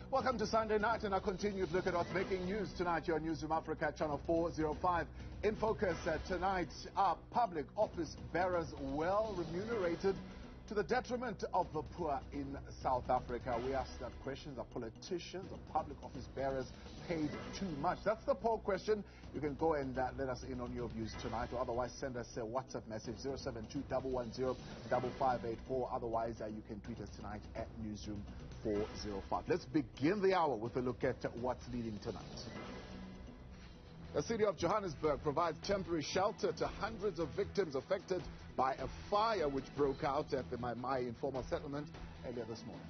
Welcome to Sunday night and our continued look at what's making news tonight here on Newsroom Africa, Channel 405. In focus tonight, are public office bearers well remunerated to the detriment of the poor in South Africa? We ask that questions. Are politicians or public office bearers paid too much? That's the poll question. You can go and let us in on your views tonight, or otherwise send us a WhatsApp message 072-110-5584. Otherwise, you can tweet us tonight at Newsroom 405. Let's begin the hour with a look at what's leading tonight. The city of Johannesburg provides temporary shelter to hundreds of victims affected by a fire which broke out at the Mai informal settlement earlier this morning.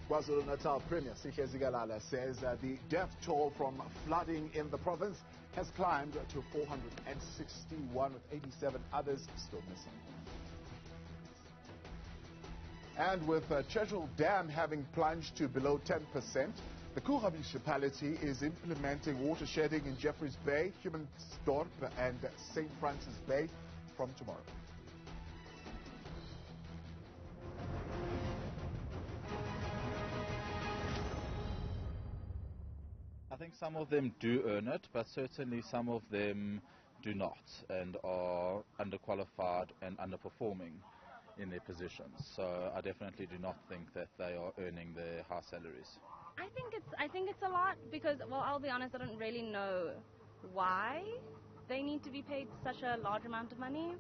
KwaZulu-Natal Premier Setlhalogile says the death toll from flooding in the province has climbed to 461, with 87 others still missing. And with Churchill Dam having plunged to below 10%, the Kruger municipality is implementing water shedding in Jeffreys Bay, Humansdorp and St. Francis Bay from tomorrow. I think some of them do earn it, but certainly some of them do not and are underqualified and underperforming in their positions. So I definitely do not think that they are earning their high salaries. I think it's a lot because, well, I'll be honest, I don't really know why they need to be paid such a large amount of money.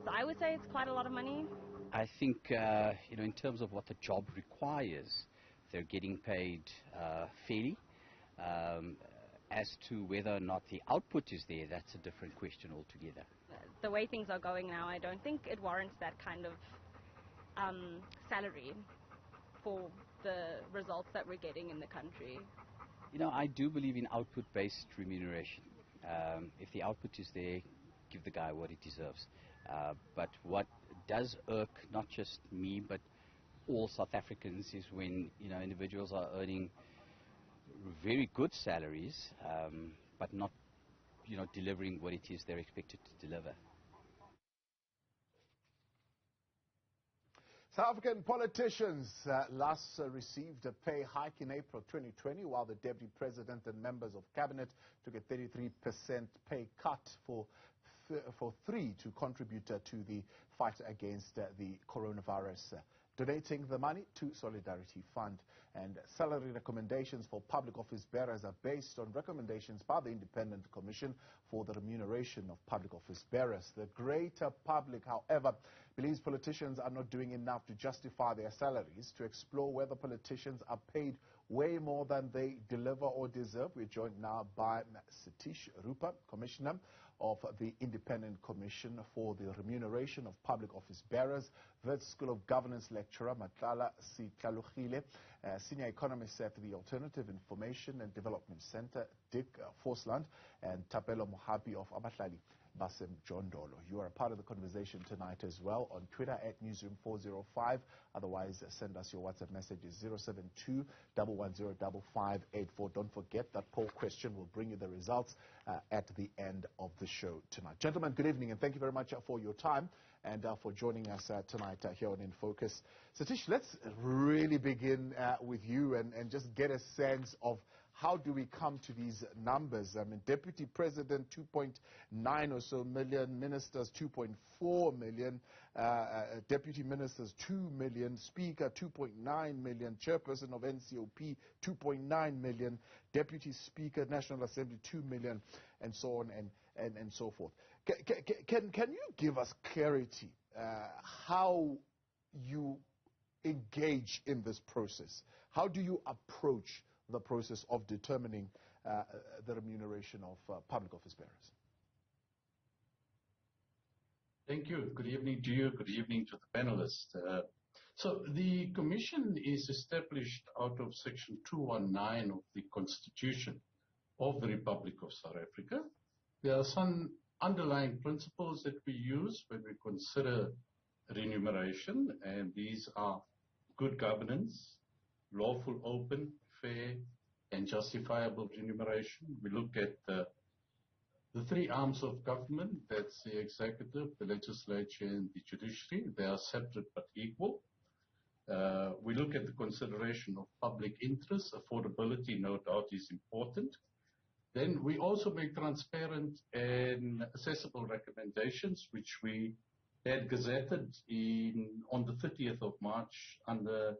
So I would say it's quite a lot of money. I think, in terms of what the job requires, they're getting paid fairly. As to whether or not the output is there, that's a different question altogether. The way things are going now, I don't think it warrants that kind of salary for the results that we're getting in the country. I do believe in output-based remuneration. If the output is there, give the guy what he deserves. But what does irk not just me, but all South Africans is when, individuals are earning very good salaries, but not, delivering what it is they're expected to deliver. South African politicians last received a pay hike in April 2020, while the Deputy President and members of Cabinet took a 33% pay cut for three to contribute to the fight against the coronavirus. Donating the money to Solidarity Fund. And salary recommendations for public office bearers are based on recommendations by the Independent Commission for the Remuneration of Public Office Bearers. The greater public, however, believes politicians are not doing enough to justify their salaries. To explore whether politicians are paid way more than they deliver or deserve, we're joined now by Satish, Roopa, Commissioner of the Independent Commission for the Remuneration of Public Office Bearers, Wits School of Governance lecturer Matlala, Setlhalogile, senior economist at the Alternative Information and Development Center, Forslund, and Thapelo Mohapi of Abahlali, Mjondolo. You are a part of the conversation tonight as well on Twitter at Newsroom 405. Otherwise, send us your WhatsApp messages 072-110-5584. Don't forget that poll question will bring you the results at the end of the show tonight. Gentlemen, good evening and thank you very much for your time and for joining us tonight here on In Focus. Satish, let's really begin with you and just get a sense of how do we come to these numbers? I mean, Deputy President, 2.9 or so million, ministers, 2.4 million, deputy ministers, 2 million, speaker, 2.9 million, chairperson of NCOP, 2.9 million, deputy speaker, National Assembly, 2 million, and so on and so forth. Can you give us clarity how you engage in this process? How do you approach the process of determining the remuneration of public office bearers? Thank you. Good evening to you. Good evening to the panelists. So the Commission is established out of Section 219 of the Constitution of the Republic of South Africa. There are some underlying principles that we use when we consider remuneration, and these are good governance, lawful, open, fair, and justifiable remuneration. We look at the three arms of government, that's the executive, the legislature, and the judiciary. They are separate but equal. We look at the consideration of public interest. Affordability, no doubt, is important. Then we also make transparent and accessible recommendations, which we had gazetted on the 30th of March under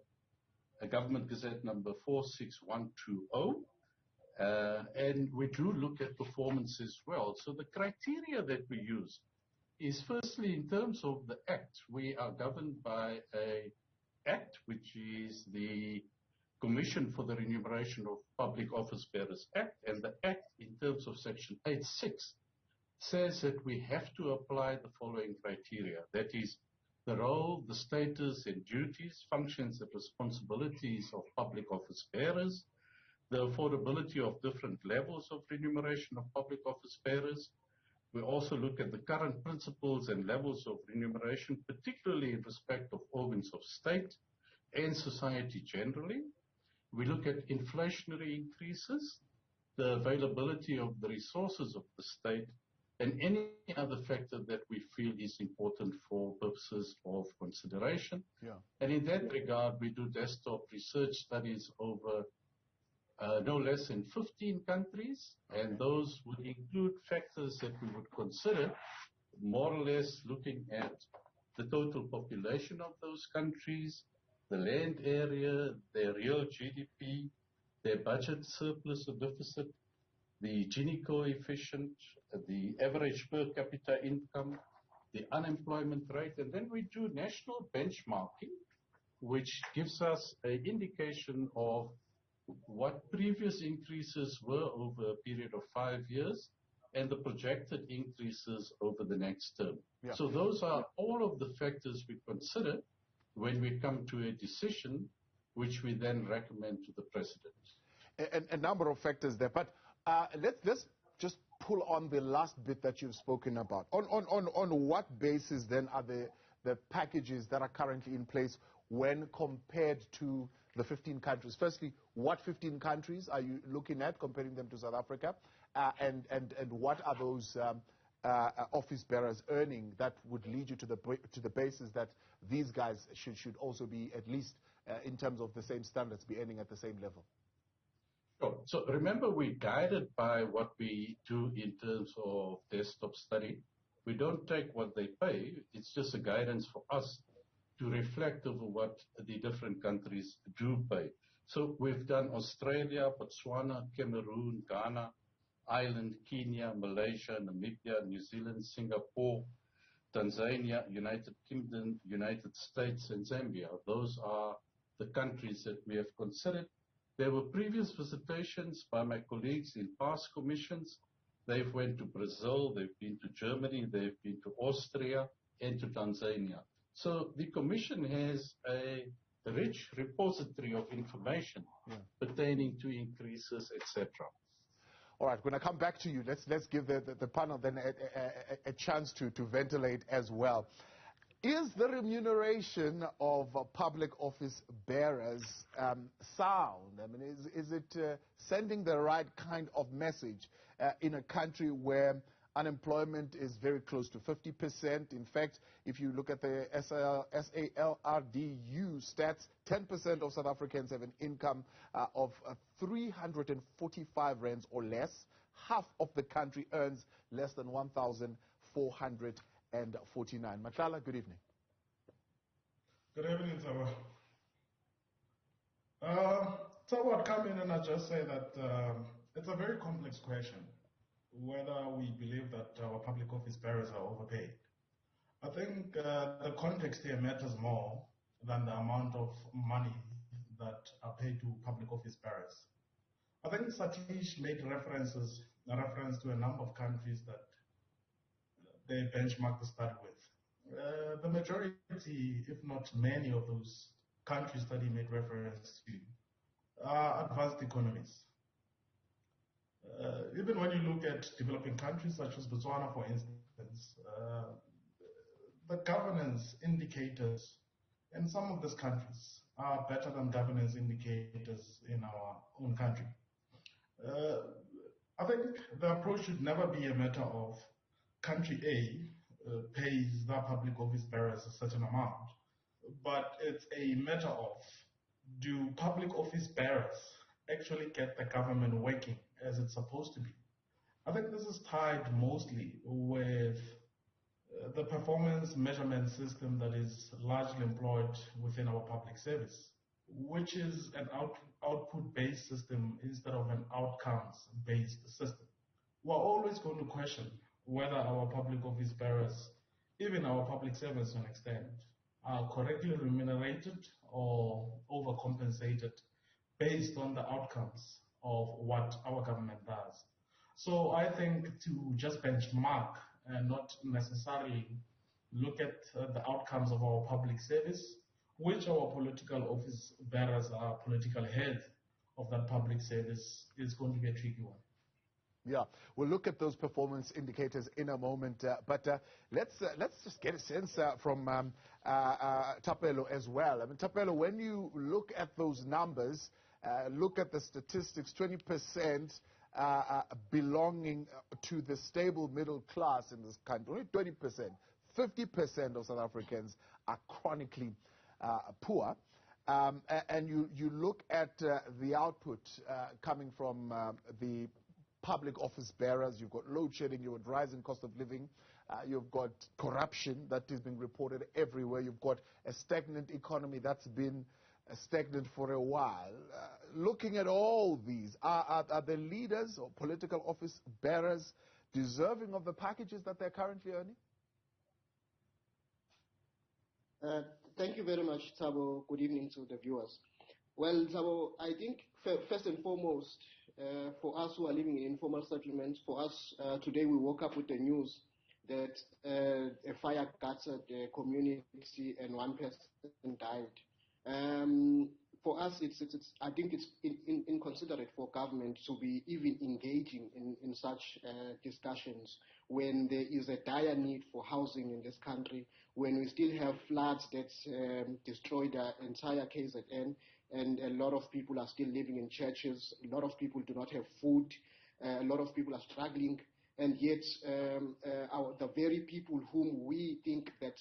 a Government Gazette number 46120. And we do look at performance as well. So the criteria that we use is firstly in terms of the Act. We are governed by an Act, which is the Commission for the Remuneration of Public Office Bearers Act, and the Act in terms of Section 8.6 says that we have to apply the following criteria. That is the role, the status and duties, functions and responsibilities of public office bearers, the affordability of different levels of remuneration of public office bearers. We also look at the current principles and levels of remuneration, particularly in respect of organs of state and society generally. We look at inflationary increases, the availability of the resources of the state, and any other factor that we feel is important for purposes of consideration. Yeah. And in that regard, we do desktop research studies over no less than 15 countries, and those would include factors that we would consider more or less looking at the total population of those countries, the land area, their real GDP, their budget surplus or deficit, the Gini coefficient, the average per capita income, the unemployment rate, and then we do national benchmarking, which gives us an indication of what previous increases were over a period of 5 years and the projected increases over the next term. Yeah. So those are all of the factors we consider when we come to a decision, which we then recommend to the President. A number of factors there, but let's just pull on the last bit that you've spoken about. On what basis then are the packages that are currently in place when compared to the 15 countries? Firstly, what 15 countries are you looking at, comparing them to South Africa? And what are those office bearers earning that would lead you to the basis that these guys should also be, at least in terms of the same standards, be earning at the same level? Sure. So remember, we're guided by what we do in terms of desktop study. We don't take what they pay. It's just a guidance for us to reflect over what the different countries do pay. So we've done Australia, Botswana, Cameroon, Ghana, Ireland, Kenya, Malaysia, Namibia, New Zealand, Singapore, Tanzania, United Kingdom, United States, and Zambia. Those are the countries that we have considered. There were previous visitations by my colleagues in past commissions. They've went to Brazil, they've been to Germany, they've been to Austria, and to Tanzania. So the Commission has a rich repository of information pertaining to increases, etc. All right, when I come back to you, let's give the panel then a chance to ventilate as well. Is the remuneration of public office bearers sound? I mean, is it sending the right kind of message in a country where unemployment is very close to 50%? In fact, if you look at the SALRDU stats, 10% of South Africans have an income of 345 rands or less. Half of the country earns less than 1,449. Matlala, good evening. Good evening, Thapelo. So I'd come in and I'd just say that it's a very complex question, whether we believe that our public office bearers are overpaid. I think the context here matters more than the amount of money that are paid to public office bearers. I think Satish made reference to a number of countries that they benchmark the study with. The majority, if not many of those countries that he made reference to, are advanced economies. Even when you look at developing countries such as Botswana, for instance, the governance indicators in some of these countries are better than governance indicators in our own country. I think the approach should never be a matter of country A pays their public office bearers a certain amount, but it's a matter of do public office bearers actually get the government working as it's supposed to be? I think this is tied mostly with the performance measurement system that is largely employed within our public service, which is an output-based system instead of an outcomes-based system. We're always going to question whether our public office bearers, even our public servants to an extent, are correctly remunerated or overcompensated based on the outcomes of what our government does. So I think to just benchmark and not necessarily look at the outcomes of our public service, which our political office bearers are political heads of that public service, is going to be a tricky one. Yeah, we'll look at those performance indicators in a moment, but let's just get a sense from Thapelo as well. I mean, Thapelo, when you look at those numbers, look at the statistics, 20% belonging to the stable middle class in this country, only 20%. 50% of South Africans are chronically poor. And you look at the output coming from the public office bearers. You've got load shedding, you've got rising cost of living, you've got corruption that is being reported everywhere, you've got a stagnant economy that's been stagnant for a while. Looking at all these, are the leaders or political office bearers deserving of the packages that they're currently earning? Thank you very much, Thabo. Good evening to the viewers. Well, Thabo, I think first and foremost, for us who are living in informal settlements, for us today we woke up with the news that a fire gutted the community and one person died. For us, I think it's inconsiderate for government to be even engaging in such discussions when there is a dire need for housing in this country, when we still have floods that destroyed the entire KZN, and a lot of people are still living in churches, a lot of people do not have food, a lot of people are struggling, and yet the very people whom we think that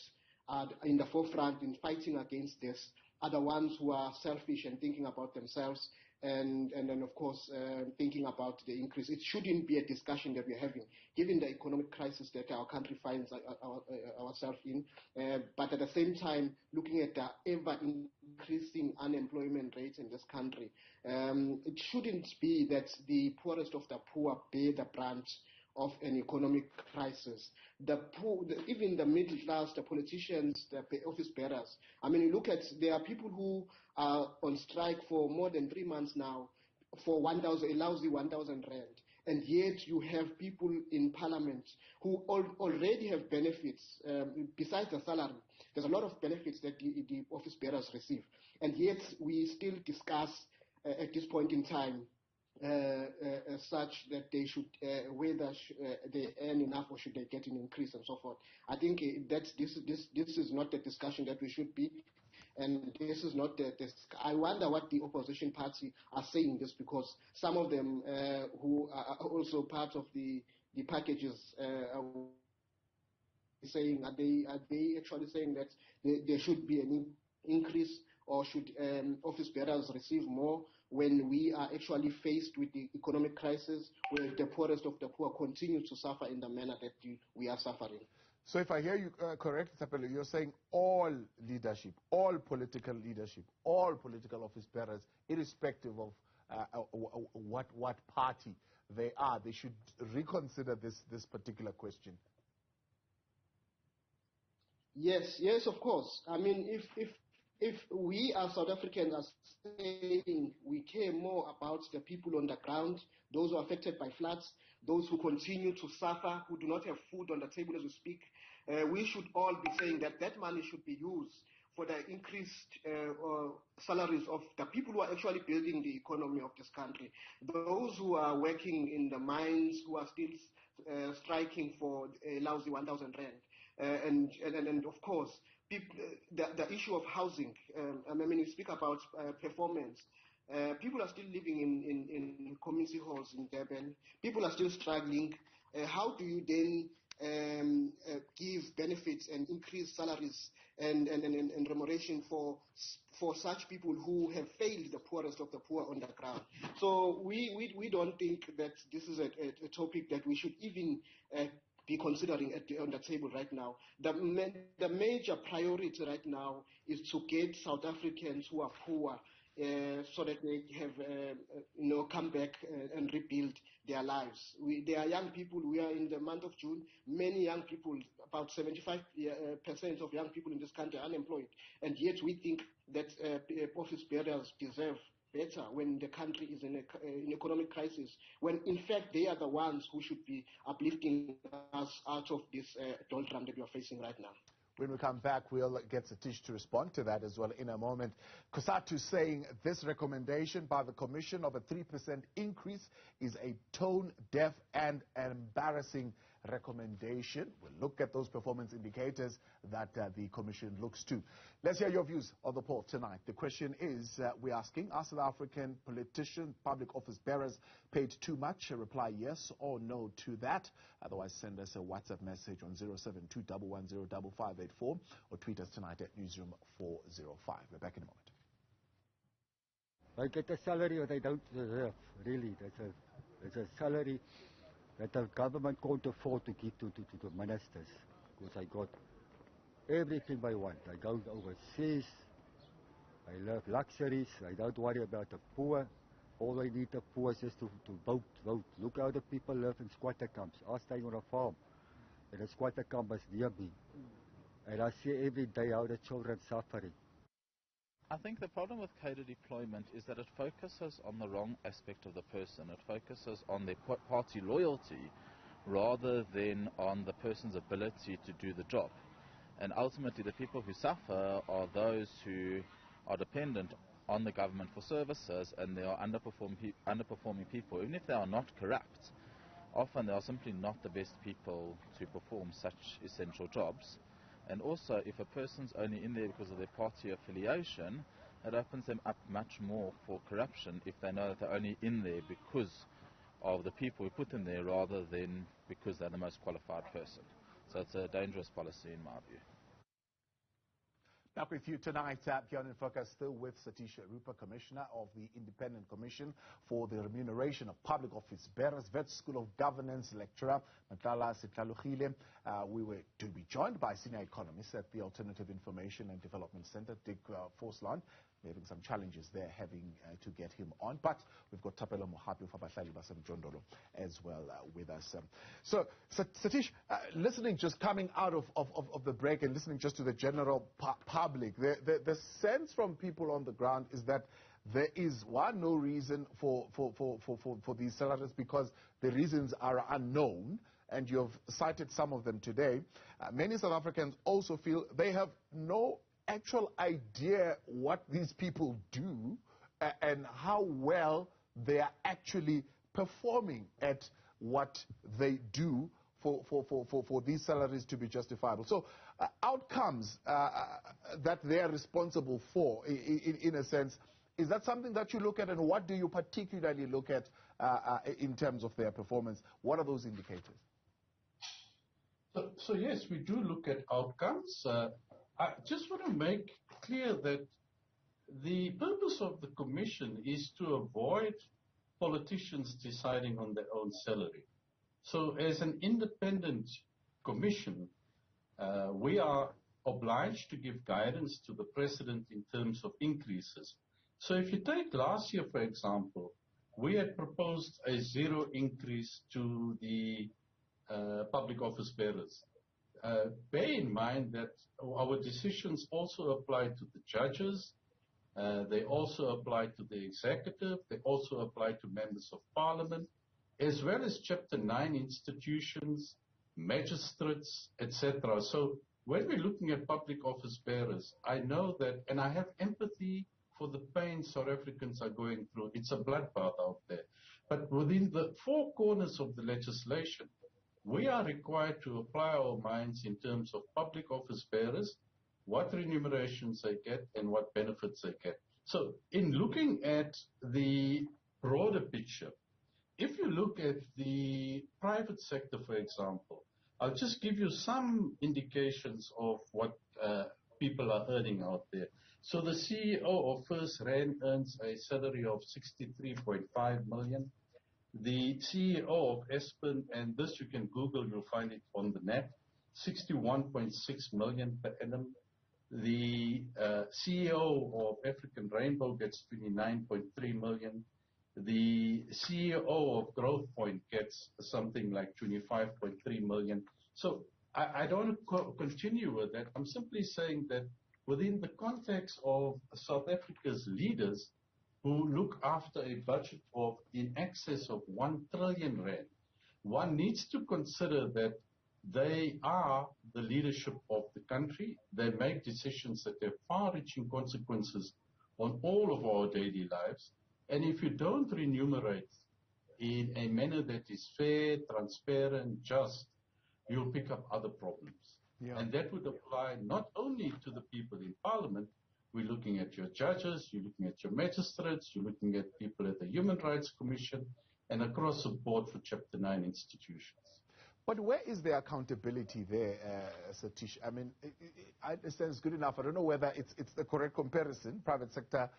are in the forefront in fighting against this are the ones who are selfish and thinking about themselves, and then of course thinking about the increase. It shouldn't be a discussion that we're having, given the economic crisis that our country finds ourselves in, but at the same time looking at the ever increasing unemployment rate in this country. It shouldn't be that the poorest of the poor bear the brunt of an economic crisis. The poor, even the middle class, the politicians, the office bearers. I mean, look at, there are people who are on strike for more than 3 months now for a lousy 1,000 rand. And yet you have people in parliament who already have benefits, besides the salary. There's a lot of benefits that the office bearers receive. And yet we still discuss at this point in time such that they should, whether they earn enough or should they get an increase and so forth. I think this is not the discussion that we should be, and this is not I wonder what the opposition party are saying this, because some of them who are also part of the packages are saying, are they actually saying that there should be an increase, or should office bearers receive more, when we are actually faced with the economic crisis, where the poorest of the poor continue to suffer in the manner that we are suffering? So if I hear you correct, Thapelo, you're saying all leadership, all political leadership, all political office bearers, irrespective of what party they are, they should reconsider this particular question. Yes, of course. I mean, if we as South Africans are saying we care more about the people on the ground, those who are affected by floods, those who continue to suffer, who do not have food on the table as we speak, we should all be saying that that money should be used for the increased salaries of the people who are actually building the economy of this country. Those who are working in the mines, who are still striking for a lousy 1,000 rand. And of course, the issue of housing. I mean, you speak about performance. People are still living in community halls in Durban. People are still struggling. How do you then give benefits and increase salaries and remuneration for such people who have failed the poorest of the poor on the ground. So we don't think that this is a topic that we should even be considering on the table right now. The major priority right now is to get South Africans who are poor so that they have come back and rebuild their lives. There are young people. We are in the month of June. Many young people, about 75% of young people in this country are unemployed, and yet we think that office bearers deserve better when the country is in an economic crisis, when in fact they are the ones who should be uplifting us out of this doldrum that we are facing right now. When we come back, we'll get Satish to respond to that as well in a moment. Kusatu saying this recommendation by the Commission of a 3% increase is a tone-deaf and embarrassing recommendation. We'll look at those performance indicators that the Commission looks to. Let's hear your views on the poll tonight. The question is, we're asking, are South African politicians, public office bearers paid too much? Reply yes or no to that. Otherwise, send us a WhatsApp message on 072110558 or tweet us tonight at Newsroom 405. We're back in a moment. I get a salary that I don't deserve, really. It's a salary that the government can't afford to give to the ministers, because I got everything I want. I go overseas, I love luxuries, I don't worry about the poor. All I need the poor is just to vote. Look how the people live in squatter camps. I stay on a farm, and a squatter camp is near me. And I see every day how the children are suffering. I think the problem with cadre deployment is that it focuses on the wrong aspect of the person. It focuses on their party loyalty rather than on the person's ability to do the job. And ultimately the people who suffer are those who are dependent on the government for services, and they are underperforming people. Even if they are not corrupt, often they are simply not the best people to perform such essential jobs. And also, if a person's only in there because of their party affiliation, it opens them up much more for corruption if they know that they're only in there because of the people who put them there rather than because they're the most qualified person. So it's a dangerous policy in my view. Back with you tonight, Beyond in Focus, still with Satish, Roopa, Commissioner of the Independent Commission for the Remuneration of Public Office Bearers, Wits School of Governance lecturer, Matlala, Setlhalogile. We were to be joined by senior economists at the Alternative Information and Development Center, Dick Forslund. We're having some challenges there, having to get him on. But we've got Thapelo, Mohapi of Abahlali, Mjondolo as well with us. So, Satish, listening, just coming out of the break and listening just to the general public, the sense from people on the ground is that there is, one, no reason for these salaries because the reasons are unknown, and you've cited some of them today. Many South Africans also feel they have no actual idea what these people do and how well they are actually performing at what they do for these salaries to be justifiable. So outcomes that they are responsible for, in a sense, is that something that you look at, and what do you particularly look at in terms of their performance? What are those indicators? So yes, we do look at outcomes. I just want to make clear that the purpose of the Commission is to avoid politicians deciding on their own salary. So as an independent Commission, we are obliged to give guidance to the President in terms of increases. So if you take last year, for example, we had proposed a 0 increase to the public office bearers. Bear in mind that our decisions also apply to the judges, they also apply to the executive, they also apply to members of parliament, as well as Chapter 9 institutions, magistrates, etc. So when we're looking at public office bearers, I know that, and I have empathy for the pain South Africans are going through. It's a bloodbath out there. But within the four corners of the legislation, we are required to apply our minds in terms of public office bearers, what remunerations they get and what benefits they get. So in looking at the broader picture, if you look at the private sector, for example, I'll just give you some indications of what people are earning out there. So the CEO of First Rand earns a salary of 63.5 million. The CEO of Aspen, and this you can Google, you'll find it on the net, 61.6 million per annum. The CEO of African Rainbow gets 29.3 million. The CEO of Growth Point gets something like 25.3 million. So I don't continue with that. I'm simply saying that within the context of South Africa's leaders who look after a budget of in excess of 1 trillion rand, one needs to consider that they are the leadership of the country. They make decisions that have far-reaching consequences on all of our daily lives. And if you don't remunerate in a manner that is fair, transparent, just, you'll pick up other problems. Yeah. And that would apply not only to the people in Parliament. We're looking at your judges, you're looking at your magistrates, you're looking at people at the Human Rights Commission, and across the board for Chapter 9 institutions. But where is the accountability there, Satish? I mean, I understand it's good enough. I don't know whether it's the correct comparison, private sector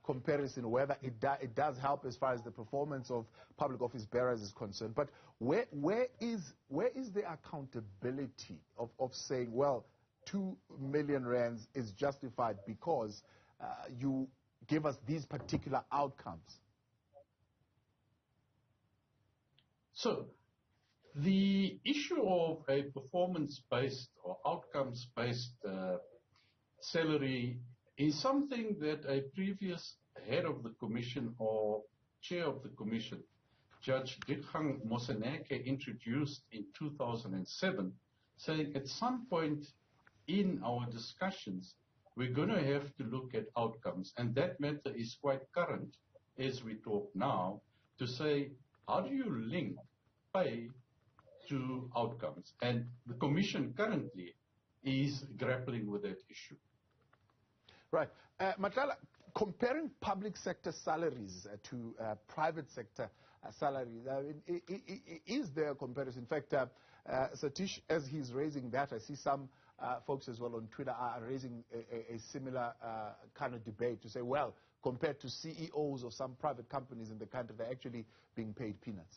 comparison, whether it does help as far as the performance of public office bearers is concerned. But where is the accountability of saying, well, 2 million rands is justified because you give us these particular outcomes? So the issue of a performance-based or outcomes-based salary is something that a previous head of the commission or chair of the commission, Judge Dikgang Moseneke, introduced in 2007, saying at some point in our discussions, we're going to have to look at outcomes. And that matter is quite current as we talk now to say, how do you link pay to outcomes? And the Commission currently is grappling with that issue. Right. Matlala, comparing public sector salaries to private sector salaries, is there a comparison? In fact, Satish, as he's raising that, I see some folks as well on Twitter are raising a similar kind of debate to say, well, compared to CEOs of some private companies in the country, they're actually being paid peanuts.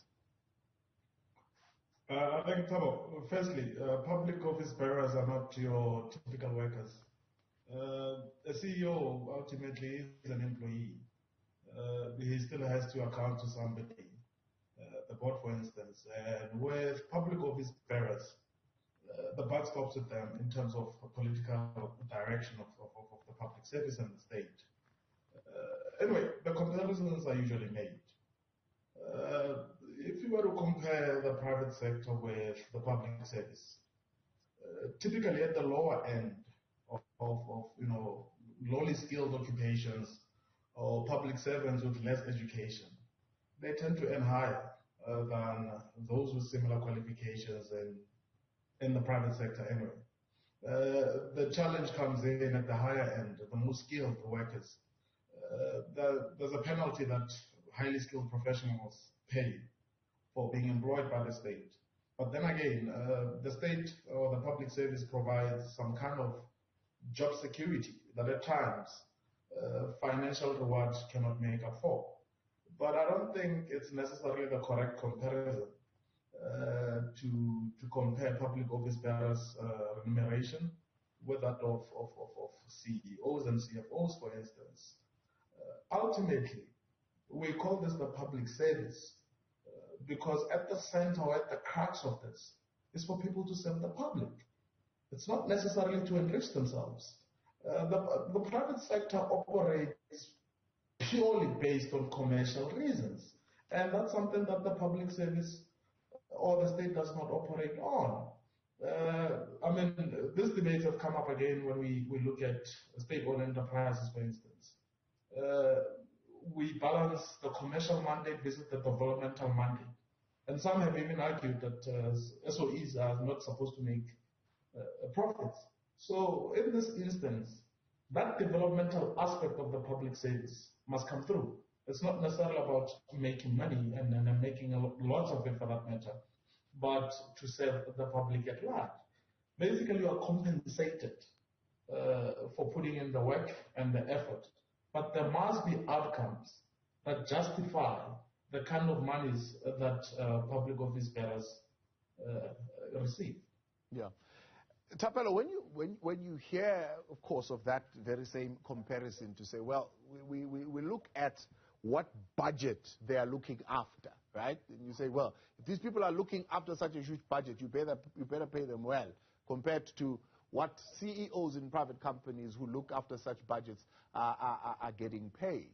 I think, Thabo, firstly, public office bearers are not your typical workers. A CEO ultimately is an employee. He still has to account to somebody, the board, for instance. And with public office bearers, the buck stops with them in terms of political direction of the public service and the state. Anyway, the comparisons are usually made. If you were to compare the private sector with the public service, typically at the lower end of lowly skilled occupations or public servants with less education, they tend to earn higher than those with similar qualifications in the private sector anyway. The challenge comes in at the higher end, the more skilled workers. There's a penalty that highly skilled professionals pay for being employed by the state. But then again, the state or the public service provides some kind of job security that at times financial rewards cannot make up for. But I don't think it's necessarily the correct comparison to compare public office bearers' remuneration with that of CEOs and CFOs, for instance. Ultimately, we call this the public service because at the center or at the crux of this is for people to serve the public. It's not necessarily to enrich themselves. The private sector operates purely based on commercial reasons. And that's something that the public service or the state does not operate on. I mean, these debates have come up again when we look at state-owned enterprises, for instance. We balance the commercial mandate with the developmental mandate. And some have even argued that SOEs are not supposed to make profits. So in this instance, that developmental aspect of the public service must come through. It's not necessarily about making money and making lots of it for that matter. but to serve the public at large. Basically, you are compensated for putting in the work and the effort, but there must be outcomes that justify the kind of monies that public office bearers receive. Yeah. Thapelo, when you hear, of course, of that very same comparison to say, well, we look at what budget they are looking after, right? And you say, well, if these people are looking after such a huge budget, you better pay them well, compared to what CEOs in private companies who look after such budgets are getting paid.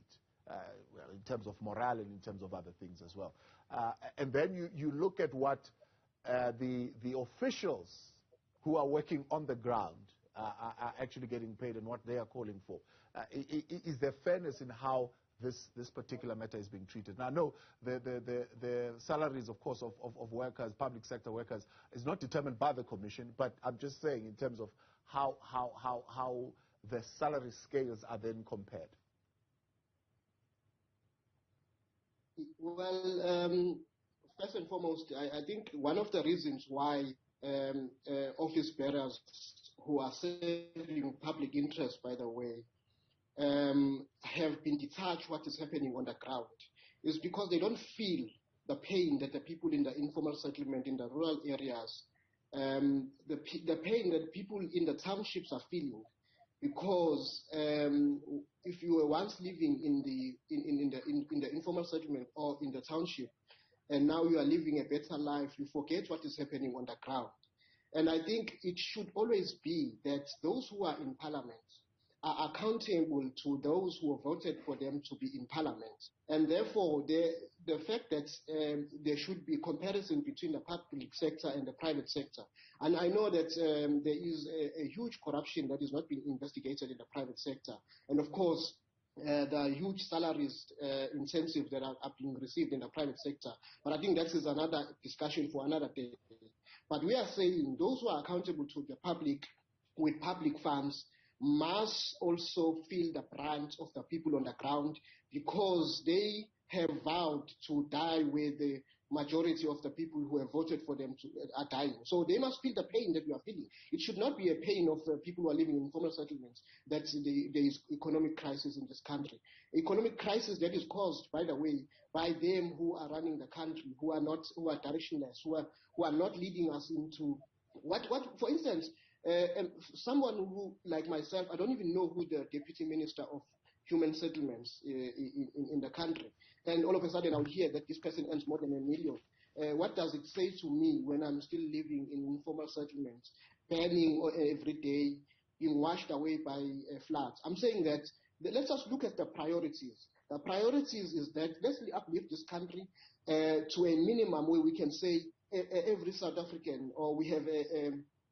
Well, in terms of morale and in terms of other things as well. And then you look at what the officials who are working on the ground are actually getting paid and what they are calling for. Is there fairness in how this particular matter is being treated? Now, no, the salaries, of course, of workers, public sector workers, is not determined by the Commission, but I'm just saying in terms of how the salary scales are then compared. Well, first and foremost, I think one of the reasons why office bearers who are serving public interest, by the way, have been detached what is happening on the ground is because they don't feel the pain that the people in the informal settlement in the rural areas, the pain that people in the townships are feeling. Because if you were once living in the informal settlement or in the township, and now you are living a better life, you forget what is happening on the ground. And I think it should always be that those who are in parliament are accountable to those who have voted for them to be in parliament. And therefore, the fact that there should be comparison between the public sector and the private sector. And I know that there is a huge corruption that is not being investigated in the private sector. And of course, the huge salaries incentives that are being received in the private sector. But I think that is another discussion for another day. But we are saying those who are accountable to the public with public funds must also feel the brunt of the people on the ground, because they have vowed to die where the majority of the people who have voted for them are dying. So they must feel the pain that we are feeling. It should not be a pain of the people who are living in informal settlements that there is economic crisis in this country. Economic crisis that is caused, by the way, by them who are running the country, who are directionless, who are not leading us into what for instance, someone who, like myself, I don't even know who the Deputy Minister of Human Settlements in the country. And all of a sudden I would hear that this person earns more than $1 million. What does it say to me when I'm still living in informal settlements, burning every day, being washed away by floods? I'm saying that let's just look at the priorities. The priorities is that let's uplift this country to a minimum where we can say every South African, or we have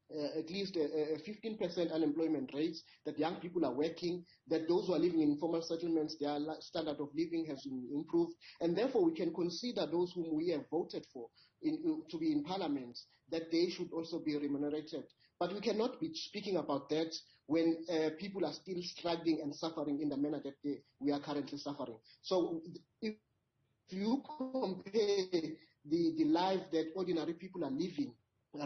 at least a 15% unemployment rates, that young people are working, that those who are living in informal settlements, their standard of living has improved, and therefore we can consider those whom we have voted for to be in parliament, that they should also be remunerated. But we cannot be speaking about that when people are still struggling and suffering in the manner that we are currently suffering. So if you compare the life that ordinary people are living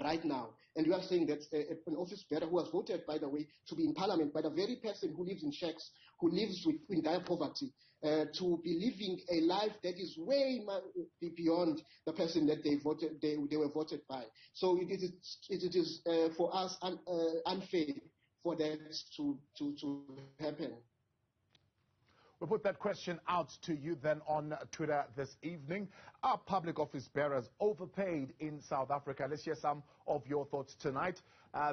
right now, and you are saying that an office bearer who was voted, by the way, to be in parliament by the very person who lives in shacks, who lives in dire poverty, to be living a life that is way beyond the person that they were voted by. So it is for us unfair for that to happen. We'll put that question out to you then on Twitter this evening. Are public office bearers overpaid in South Africa? Let's hear some of your thoughts tonight.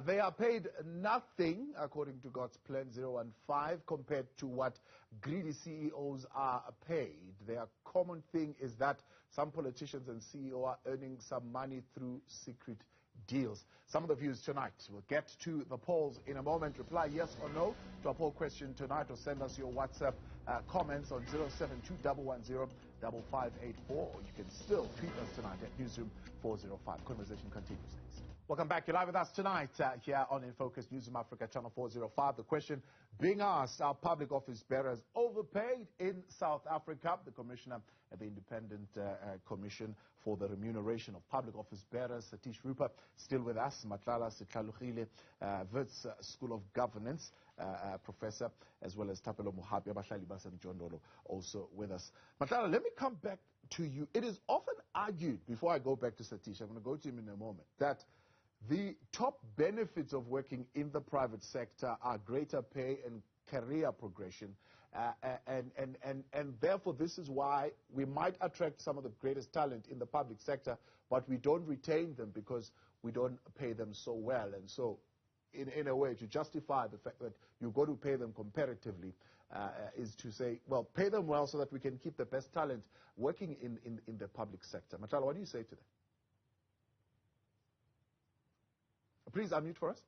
They are paid nothing, according to God's Plan 015, compared to what greedy CEOs are paid. Their common thing is that some politicians and CEOs are earning some money through secret deals. Some of the views tonight. We'll get to the polls in a moment. Reply yes or no to our poll question tonight, or send us your WhatsApp comments on 072-110-5584, or you can still tweet us tonight at Newsroom 405. Conversation continues next. Welcome back. You're live with us tonight here on In Focus News of Africa, Channel 405. The question being asked, are public office bearers overpaid in South Africa? The Commissioner at the Independent Commission for the Remuneration of Public Office Bearers, Satish Roopa, still with us. Matlala, Setlhalogile, Wits School of Governance professor, as well as Thapelo, Mohapi, Abahlali, and Mjondolo also with us. Matlala, let me come back to you. It is often argued, before I go back to Satish, I'm going to go to him in a moment, that the top benefits of working in the private sector are greater pay and career progression, and therefore this is why we might attract some of the greatest talent in the public sector, but we don't retain them because we don't pay them so well. And so, in a way, to justify the fact that you've got to pay them comparatively is to say, well, pay them well so that we can keep the best talent working in the public sector. Matlala, what do you say to that? Please unmute for us.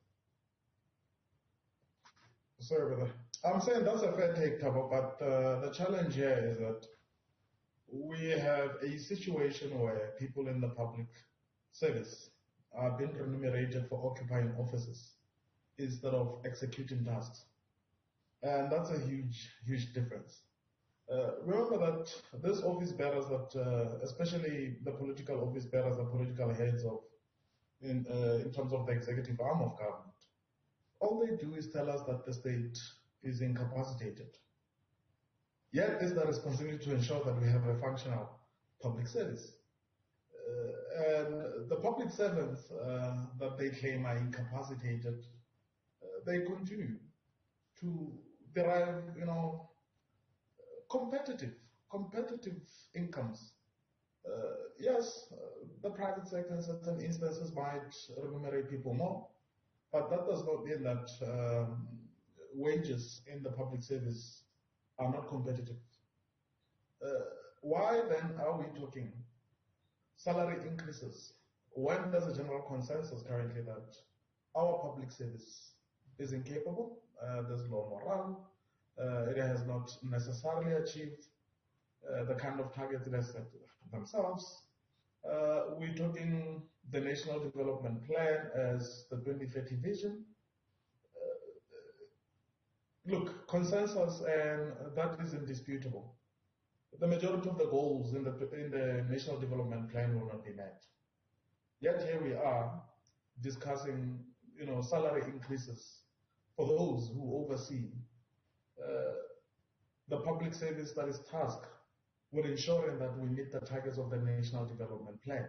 Sorry, brother. I'm saying that's a fair take, Thabo, but the challenge here is that we have a situation where people in the public service are being remunerated for occupying offices instead of executing tasks. And that's a huge, huge difference. Remember that these office bearers that, especially the political office bearers, the political heads of in terms of the executive arm of government, all they do is tell us that the state is incapacitated. Yet it's the responsibility to ensure that we have a functional public service. And the public servants that they claim are incapacitated, they continue to derive, competitive incomes. Yes, the private sector in certain instances might remunerate people more, but that does not mean that wages in the public service are not competitive. Why then are we talking salary increases when there's a general consensus currently that our public service is incapable, there's low morale, it has not necessarily achieved the kind of targets it has set themselves. We're talking the National Development Plan as the 2030 vision. Look, consensus, and that is indisputable. The majority of the goals in the National Development Plan will not be met. Yet here we are discussing, salary increases for those who oversee the public service that is tasked with ensuring that we meet the targets of the National Development Plan.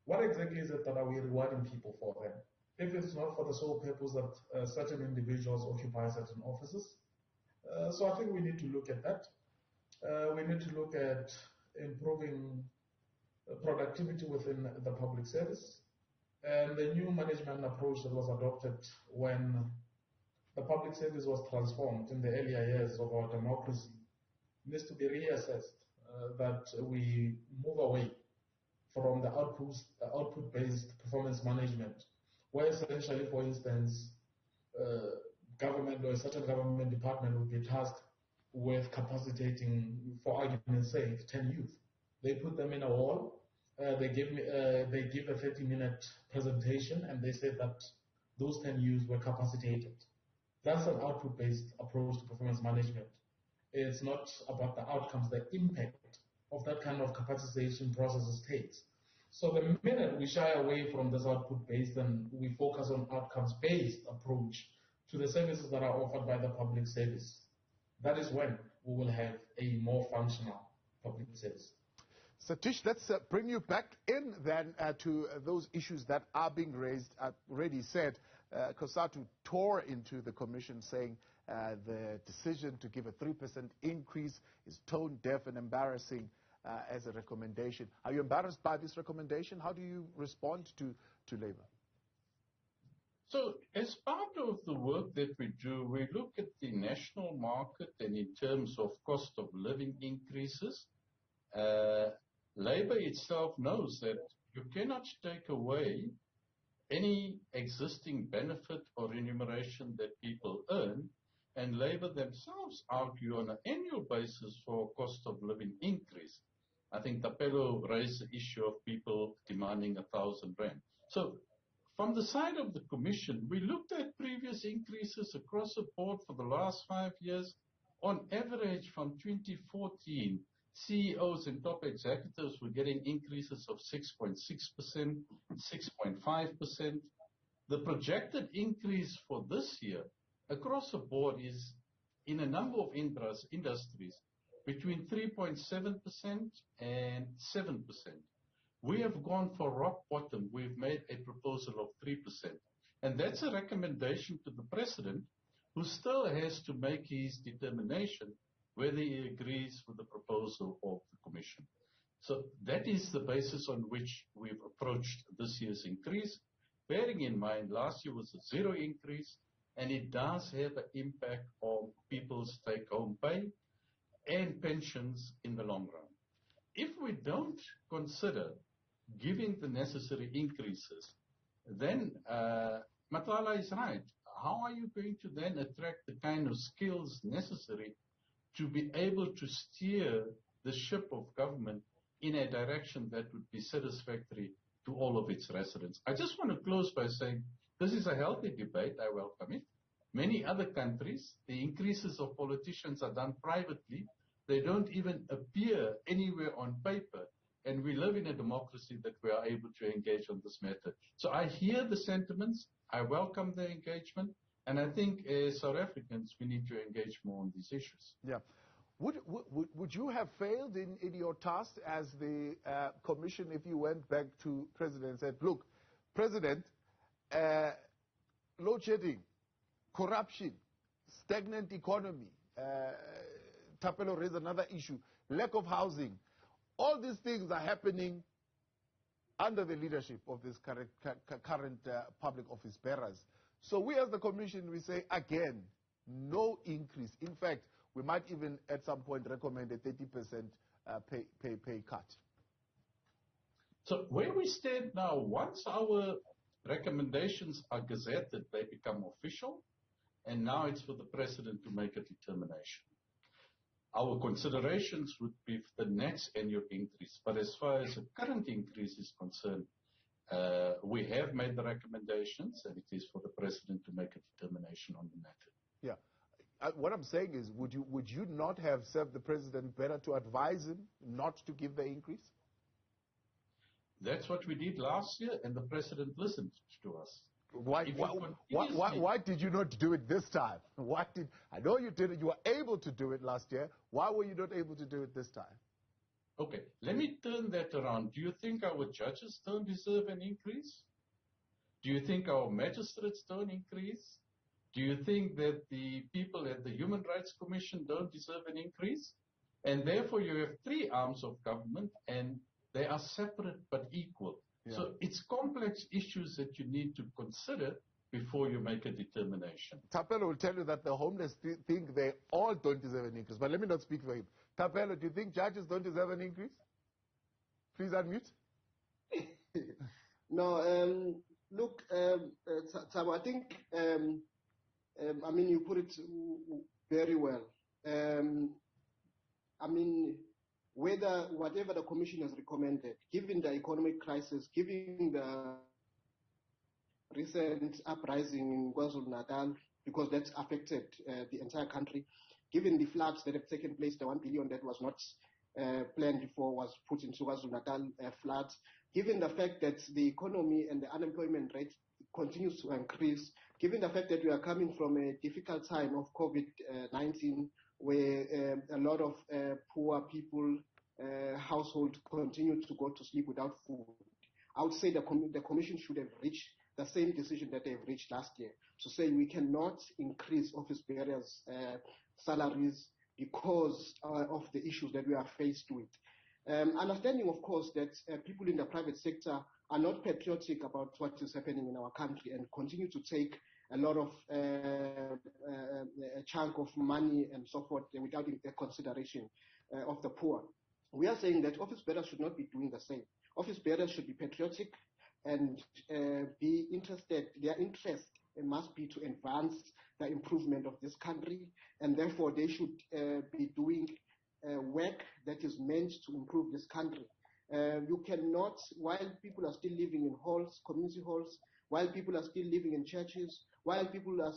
What exactly is it that are we rewarding people for then? If it's not for the sole purpose that certain individuals occupy certain offices. So I think we need to look at that. We need to look at improving productivity within the public service. And the new management approach that was adopted when the public service was transformed in the earlier years of our democracy needs to be reassessed, that we move away from the output-based performance management, where essentially, for instance, government or a certain government department would be tasked with capacitating, for argument's sake, 10 youth. They put them in a hall, they give a 30-minute presentation, and they said that those 10 youth were capacitated. That's an output-based approach to performance management. It's not about the outcomes, the impact of that kind of capacitation processes takes. So the minute we shy away from this output-based and we focus on outcomes-based approach to the services that are offered by the public service, that is when we will have a more functional public service. Satish, let's bring you back in then to those issues that are being raised. I've already said COSATU tore into the commission saying the decision to give a 3% increase is tone deaf and embarrassing as a recommendation. Are you embarrassed by this recommendation? How do you respond to Labour? So as part of the work that we do, we look at the national market and in terms of cost of living increases. Labour itself knows that you cannot take away any existing benefit or remuneration that people earn, and Labour themselves argue on an annual basis for cost of living increase. I think Thapelo raised the issue of people demanding 1,000 rand. So From the side of the Commission, we looked at previous increases across the board for the last 5 years. On average, from 2014, CEOs and top executives were getting increases of 6.6%, 6.5%. The projected increase for this year across the board is, in a number of industries, between 3.7% and 7%. We have gone for rock bottom. We've made a proposal of 3%. And that's a recommendation to the President, who still has to make his determination whether he agrees with the proposal of the Commission. So that is the basis on which we've approached this year's increase, bearing in mind last year was a zero increase, and it does have an impact on people's take-home pay and pensions in the long run. If we don't consider giving the necessary increases, then Matlala is right. How are you going to then attract the kind of skills necessary to be able to steer the ship of government in a direction that would be satisfactory to all of its residents? I just want to close by saying this is a healthy debate. I welcome it. Many other countries, the increases of politicians are done privately. They don't even appear anywhere on paper. And we live in a democracy that we are able to engage on this matter. So I hear the sentiments. I welcome the engagement. And I think as South Africans, we need to engage more on these issues. Yeah. Would you have failed in your task as the Commission if you went back to President and said, look, President, load shedding, corruption, stagnant economy, Thapelo raised another issue, lack of housing, all these things are happening under the leadership of this current public office bearers. So we as the Commission, we say again, no increase. In fact, we might even at some point recommend a 30% pay cut. So where we stand now, once our recommendations are gazetted, they become official, and now it's for the President to make a determination. Our considerations would be for the next annual increase, but as far as the current increase is concerned, we have made the recommendations, and it is for the President to make a determination on the matter. Yeah. What I'm saying is, would you not have served the President better to advise him not to give the increase? That's what we did last year, and the President listened to us. Why did you not do it this time? I know you did it. You were able to do it last year. Why were you not able to do it this time? Okay, let me turn that around. Do you think our judges don't deserve an increase? Do you think our magistrates don't increase? Do you think that the people at the Human Rights Commission don't deserve an increase? And therefore you have three arms of government, and they are separate but equal. Yeah. So it's complex issues that you need to consider before you make a determination. Thapelo will tell you that the homeless think they all don't deserve an increase, but let me not speak for him. Thapelo, do you think judges don't deserve an increase? Please unmute. No, look, Thabo, I think, I mean, you put it very well. I mean, whatever the Commission has recommended, given the economic crisis, given the recent uprising in KwaZulu-Natal, because that's affected the entire country, given the floods that have taken place, the 1 billion that was not planned before was put into KwaZulu-Natal floods, given the fact that the economy and the unemployment rate continues to increase, given the fact that we are coming from a difficult time of COVID-19, where a lot of poor people, households continue to go to sleep without food, I would say the Commission should have reached the same decision that they've reached last year, to say we cannot increase office bearers' salaries because of the issues that we are faced with. Understanding, of course, that people in the private sector are not patriotic about what is happening in our country and continue to take a lot of a chunk of money and so forth without the consideration of the poor. We are saying that office bearers should not be doing the same. Office bearers should be patriotic and be interested. Their interest must be to advance the improvement of this country, and therefore they should be doing work that is meant to improve this country. You cannot, while people are still living in halls, community halls, while people are still living in churches, while people are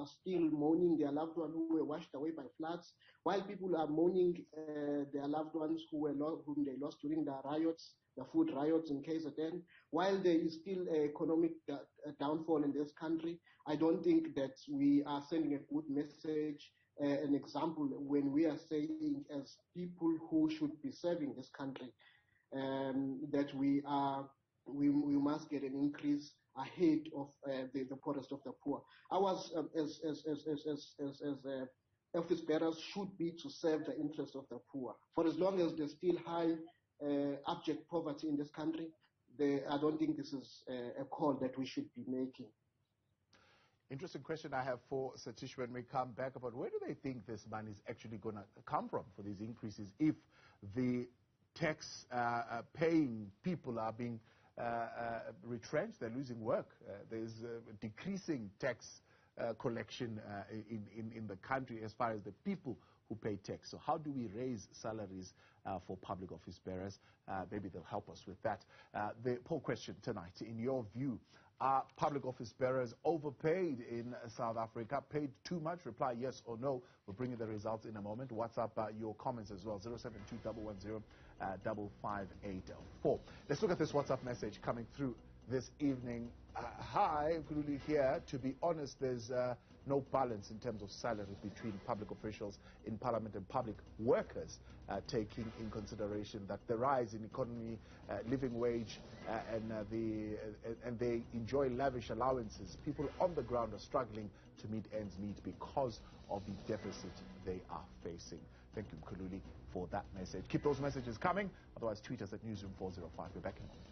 still mourning their loved ones who were washed away by floods, while people are mourning their loved ones whom they lost during the riots, the food riots in KZN, while there is still economic downfall in this country, I don't think that we are sending a good message, an example when we are saying as people who should be serving this country that we must get an increase ahead of the poorest of the poor. Ours as office bearers should be to serve the interests of the poor. For as long as there's still high abject poverty in this country, I don't think this is a call that we should be making. Interesting question I have for Satish when we come back about where do they think this money is actually going to come from for these increases if the tax paying people are being retrenched, they're losing work. There's decreasing tax collection in the country as far as the people who pay tax. So how do we raise salaries for public office bearers? Maybe they'll help us with that. The poll question tonight, in your view, are public office bearers overpaid in South Africa? Paid too much? Reply yes or no. We'll bring you the results in a moment. WhatsApp your comments as well, 072-110-5584. Let's look at this WhatsApp message coming through this evening. Hi, Kululi here. To be honest, there's no balance in terms of salary between public officials in Parliament and public workers, taking in consideration that the rise in economy, living wage, and they enjoy lavish allowances. People on the ground are struggling to meet ends meet because of the deficit they are facing. Thank you, Kululi, for that message. Keep those messages coming. Otherwise, tweet us at Newsroom 405. We're back in a moment.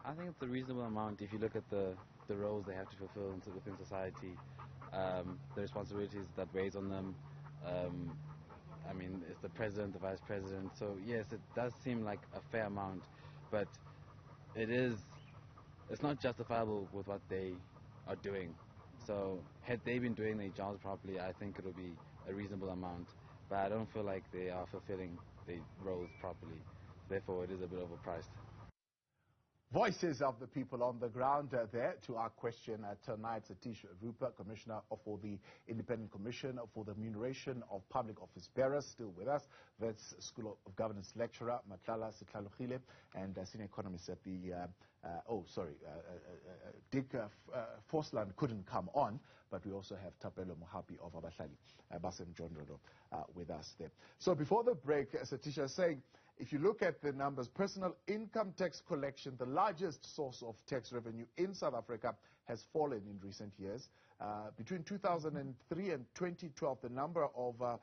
I think it's a reasonable amount if you look at the roles they have to fulfill within society, the responsibilities that weighs on them. I mean, it's the president, the vice president. So yes, it does seem like a fair amount, but it's not justifiable with what they are doing. So had they been doing their jobs properly, I think it would be a reasonable amount. But I don't feel like they are fulfilling their roles properly. Therefore, it is a bit overpriced. Voices of the people on the ground there to our question tonight. Satish Roopa, Commissioner for the Independent Commission for the Remuneration of Public Office Bearers, still with us. Wits School of Governance Lecturer, Matlala, Setlhalogile, and Senior Economist at the, Dick Forslund couldn't come on, but we also have Thapelo, Mohapi of Abahlali, Mjondolo with us there. So before the break, Satish was saying, if you look at the numbers, personal income tax collection, the largest source of tax revenue in South Africa, has fallen in recent years. Between 2003 and 2012, the number of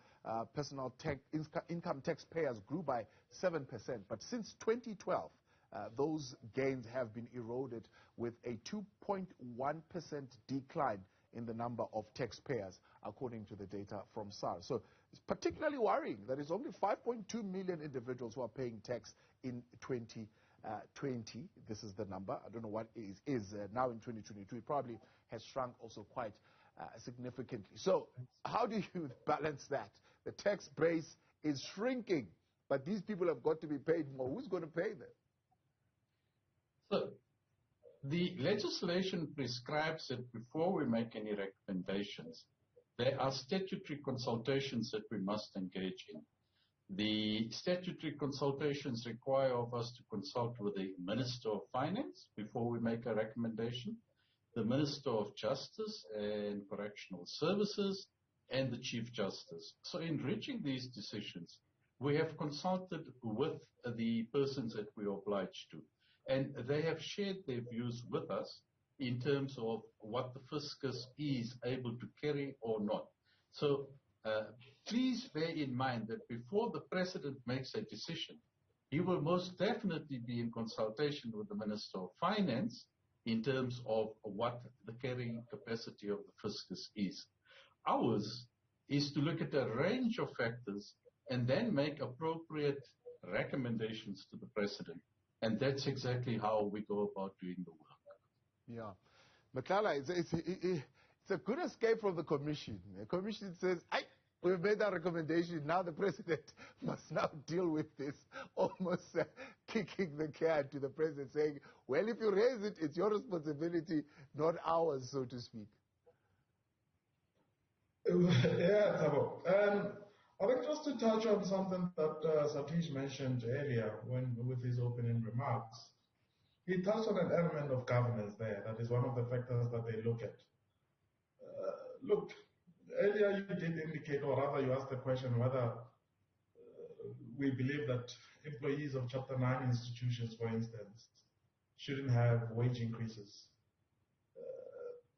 personal income taxpayers grew by 7%. But since 2012, those gains have been eroded with a 2.1% decline in the number of taxpayers, according to the data from SARS. So it's particularly worrying that it's only 5.2 million individuals who are paying tax in 2020. This is the number. I don't know what it is now in 2022. It probably has shrunk also quite significantly. So how do you balance that? The tax base is shrinking but these people have got to be paid more. Who's going to pay them? So the legislation prescribes that before we make any recommendations, there are statutory consultations that we must engage in. The statutory consultations require of us to consult with the Minister of Finance before we make a recommendation, the Minister of Justice and Correctional Services, and the Chief Justice. So in reaching these decisions, we have consulted with the persons that we are obliged to, and they have shared their views with us in terms of what the fiscus is able to carry or not. So please bear in mind that before the President makes a decision, he will most definitely be in consultation with the Minister of Finance in terms of what the carrying capacity of the fiscus is. Ours is to look at a range of factors and then make appropriate recommendations to the President. And that's exactly how we go about doing the work. Yeah. Matlala, it's a good escape from the Commission. The Commission says, we've made our recommendation, now the President must now deal with this, almost kicking the can to the President, saying, well, if you raise it, it's your responsibility, not ours, so to speak. Yeah, Thabo. I think just to touch on something that Satish mentioned earlier with his opening remarks, he touched on an element of governance there. That is one of the factors that they look at. Look, earlier you did indicate, or rather you asked the question whether we believe that employees of Chapter 9 institutions, for instance, shouldn't have wage increases.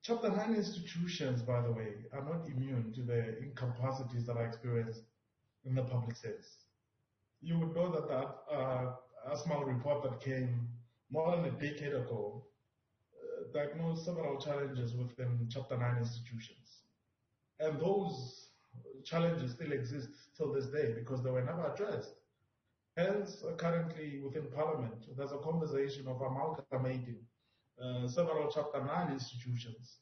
Chapter 9 institutions, by the way, are not immune to the incapacities that are experienced in the public service. You would know that the ASMAL report that came more than a decade ago diagnosed several challenges within Chapter 9 institutions. And those challenges still exist till this day because they were never addressed. Hence, currently within Parliament, there's a conversation of amalgamating several Chapter 9 institutions.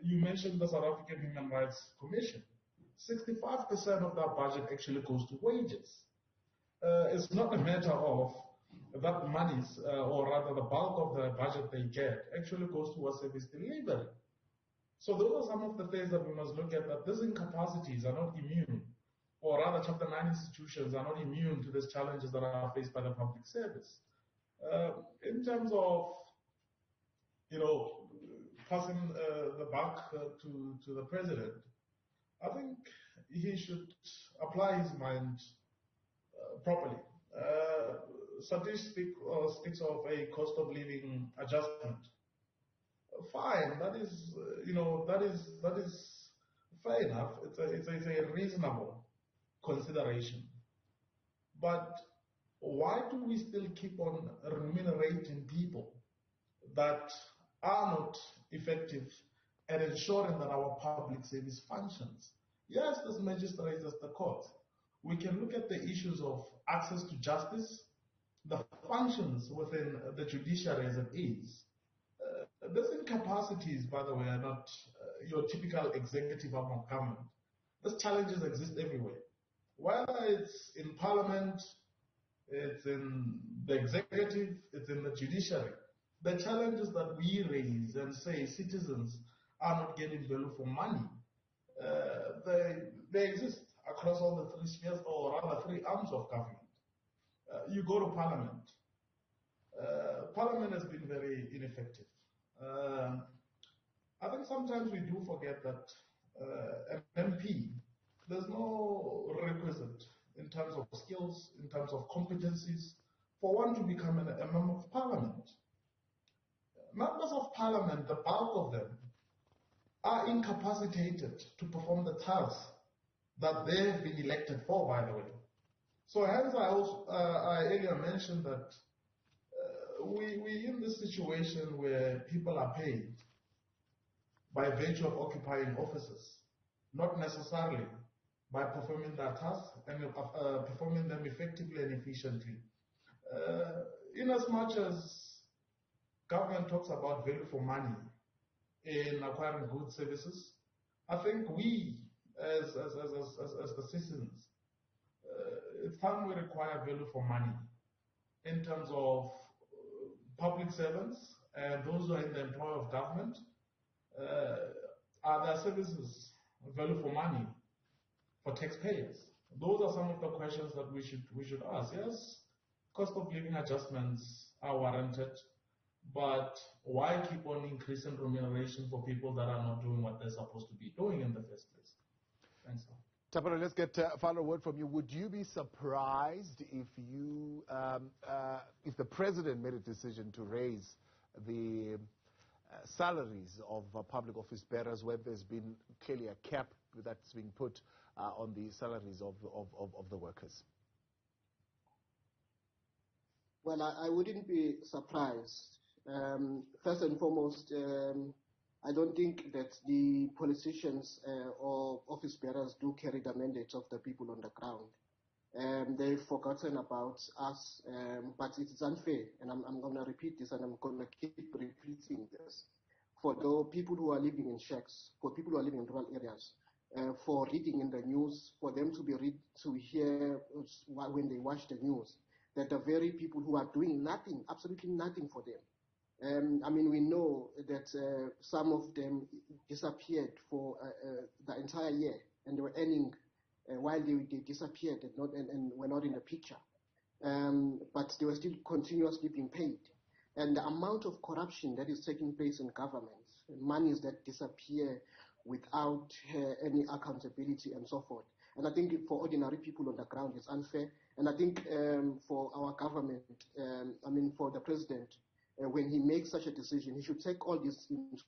You mentioned the South African Human Rights Commission. 65% of that budget actually goes to wages. It's not a matter of that monies, or rather the bulk of the budget they get actually goes towards service delivery. So those are some of the things that we must look at, that these incapacities are not immune, or rather Chapter 9 institutions are not immune to these challenges that are faced by the public service. In terms of, passing the buck to the President, I think he should apply his mind properly. Satish speaks of a cost of living adjustment. Fine, that is fair enough. It's a reasonable consideration. But why do we still keep on remunerating people that are not effective at ensuring that our public service functions? Yes, there's magistrates, there's the court. We can look at the issues of access to justice, the functions within the judiciary as it is. These incapacities, by the way, are not your typical executive arm of government. These challenges exist everywhere. Whether it's in Parliament, it's in the executive, it's in the judiciary. The challenges that we raise and say citizens are not getting value for money, they exist across all the three spheres, or rather three arms of government. You go to Parliament. Parliament has been very ineffective. I think sometimes we do forget that an MP, there's no requisite in terms of skills, in terms of competencies, for one to become a member of Parliament. Members of Parliament, the bulk of them, are incapacitated to perform the tasks that they have been elected for, by the way. So hence I earlier mentioned that we're in this situation where people are paid by virtue of occupying offices, not necessarily by performing their tasks and performing them effectively and efficiently. In as much as government talks about value for money in acquiring goods, services, I think we, as the citizens, it's time we require value for money in terms of public servants and those who are in the employ of government. Are their services value for money for taxpayers? Those are some of the questions that we should ask. Yes, cost of living adjustments are warranted, but why keep on increasing remuneration for people that are not doing what they're supposed to be doing in the first place? Thanks. Thapelo, let's get a final word from you. Would you be surprised if if the president made a decision to raise the salaries of public office bearers when there's been clearly a cap that's being put on the salaries of the workers? Well, I wouldn't be surprised. First and foremost, I don't think that the politicians or office bearers do carry the mandate of the people on the ground. They've forgotten about us, but it is unfair, and I'm going to repeat this, and I'm going to keep repeating this. For the people who are living in shacks, for people who are living in rural areas, for reading in the news, for them to hear when they watch the news, that the very people who are doing nothing, absolutely nothing for them. I mean, we know that some of them disappeared for the entire year, and they were earning while they disappeared and were not in the picture. But they were still continuously being paid. And the amount of corruption that is taking place in government, monies that disappear without any accountability and so forth. And I think for ordinary people on the ground, it's unfair. And I think for our government, for the president, when he makes such a decision, he should take all this into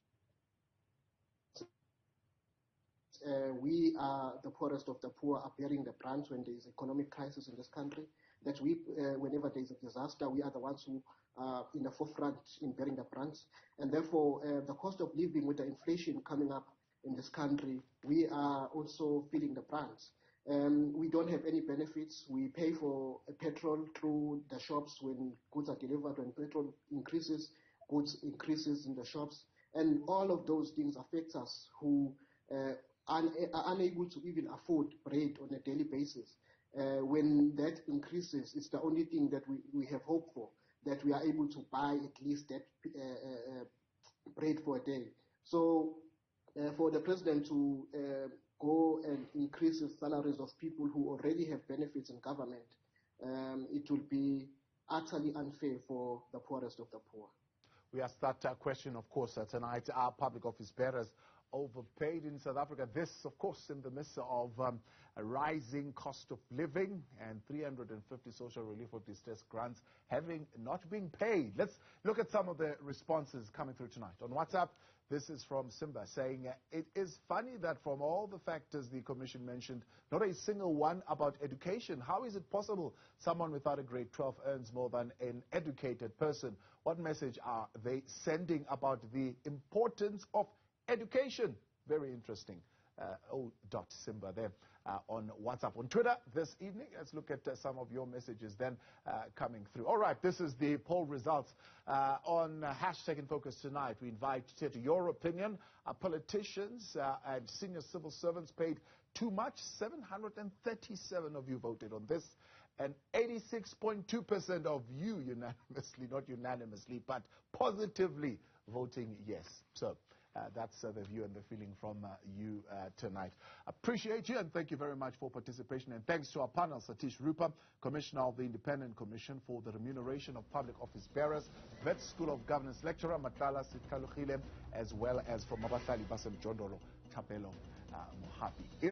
we are the poorest of the poor are bearing the brunt when there is economic crisis in this country. That we, whenever there is a disaster, we are the ones who are in the forefront in bearing the brunt. And therefore, the cost of living with the inflation coming up in this country, we are also feeling the brunt. We don't have any benefits. We pay for petrol through the shops when goods are delivered. When petrol increases, goods increases in the shops. And all of those things affect us who are unable to even afford bread on a daily basis. When that increases, it's the only thing that we have hope for, that we are able to buy at least that bread for a day. So for the president to go and increase the salaries of people who already have benefits in government, it will be utterly unfair for the poorest of the poor. We asked that question, of course, tonight. Are public office bearers overpaid in South Africa? This, of course, in the midst of a rising cost of living and 350 social relief or distress grants having not been paid. Let's look at some of the responses coming through tonight. On WhatsApp, this is from Simba saying, it is funny that from all the factors the Commission mentioned, not a single one about education. How is it possible someone without a grade 12 earns more than an educated person? What message are they sending about the importance of education? Very interesting. Simba there on WhatsApp. On Twitter this evening, let's look at some of your messages then coming through. All right, this is the poll results on Hashtag in Focus tonight. We invite you to your opinion. Are politicians and senior civil servants paid too much? 737 of you voted on this, and 86.2% of you unanimously, not unanimously, but positively voting yes. So that's the view and the feeling from you tonight. Appreciate you and thank you very much for participation. And thanks to our panel, Satish, Roopa, Commissioner of the Independent Commission for the Remuneration of Public Office Bearers, Wits School of Governance Lecturer, Matlala, Setlhalogile, as well as from Abahlali, Mjondolo, Thapelo, Mohapi.